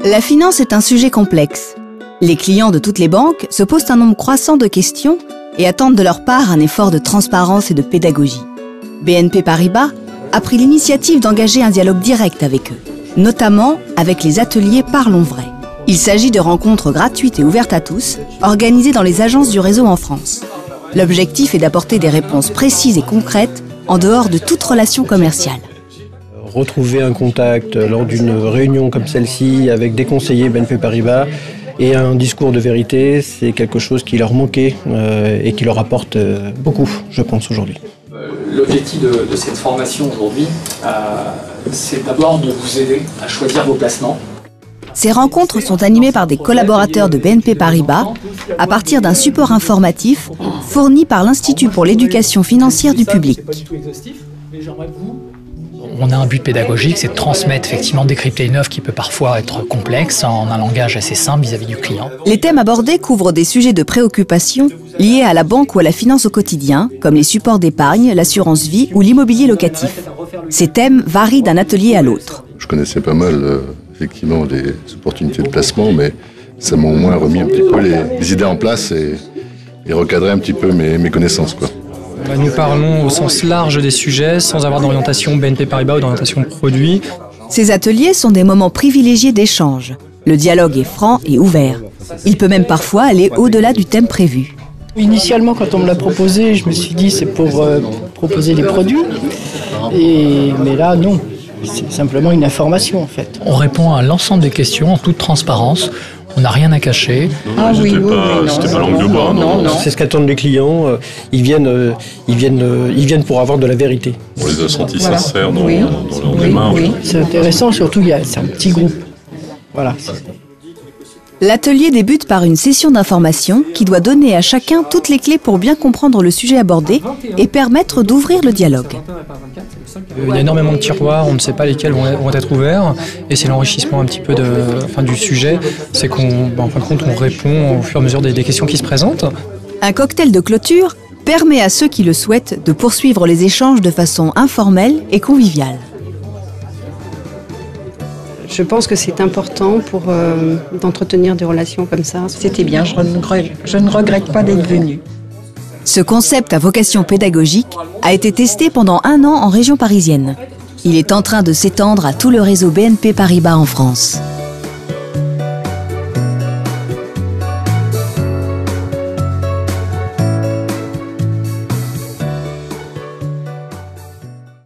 La finance est un sujet complexe. Les clients de toutes les banques se posent un nombre croissant de questions et attendent de leur part un effort de transparence et de pédagogie. BNP Paribas a pris l'initiative d'engager un dialogue direct avec eux, notamment avec les ateliers Parlons Vrai. Il s'agit de rencontres gratuites et ouvertes à tous, organisées dans les agences du réseau en France. L'objectif est d'apporter des réponses précises et concrètes en dehors de toute relation commerciale. Retrouver un contact lors d'une réunion comme celle-ci avec des conseillers BNP Paribas et un discours de vérité, c'est quelque chose qui leur manquait et qui leur apporte beaucoup, je pense, aujourd'hui. L'objectif de cette formation aujourd'hui, c'est d'abord de vous aider à choisir vos placements. Ces rencontres sont animées par des collaborateurs de BNP Paribas à partir d'un support informatif fourni par l'Institut pour l'éducation financière du public. On a un but pédagogique, c'est de transmettre, effectivement, décrypter une offre qui peut parfois être complexe en un langage assez simple vis-à-vis du client. Les thèmes abordés couvrent des sujets de préoccupation liés à la banque ou à la finance au quotidien, comme les supports d'épargne, l'assurance vie ou l'immobilier locatif. Ces thèmes varient d'un atelier à l'autre. Je connaissais pas mal, effectivement, les opportunités de placement, mais ça m'a au moins remis un petit peu les idées en place et recadré un petit peu mes connaissances, quoi. Nous parlons au sens large des sujets, sans avoir d'orientation BNP Paribas ou d'orientation produit. Ces ateliers sont des moments privilégiés d'échange. Le dialogue est franc et ouvert. Il peut même parfois aller au-delà du thème prévu. Initialement, quand on me l'a proposé, je me suis dit c'est pour proposer des produits. Mais là, non. C'est simplement une information, en fait. On répond à l'ensemble des questions en toute transparence. On n'a rien à cacher. C'était pas langue de bois, non. C'est ce qu'attendent les clients. Ils viennent pour avoir de la vérité. On les a sentis sincères dans leur démarche. Oui. C'est intéressant, surtout c'est un petit groupe. Voilà. L'atelier débute par une session d'information qui doit donner à chacun toutes les clés pour bien comprendre le sujet abordé et permettre d'ouvrir le dialogue. Il y a énormément de tiroirs, on ne sait pas lesquels vont être ouverts, et c'est l'enrichissement un petit peu du sujet. C'est qu'en fin de compte, on répond au fur et à mesure des questions qui se présentent. Un cocktail de clôture permet à ceux qui le souhaitent de poursuivre les échanges de façon informelle et conviviale. Je pense que c'est important pour d'entretenir des relations comme ça. C'était bien, je ne regrette pas d'être venue. Ce concept à vocation pédagogique a été testé pendant 1 an en région parisienne. Il est en train de s'étendre à tout le réseau BNP Paribas en France.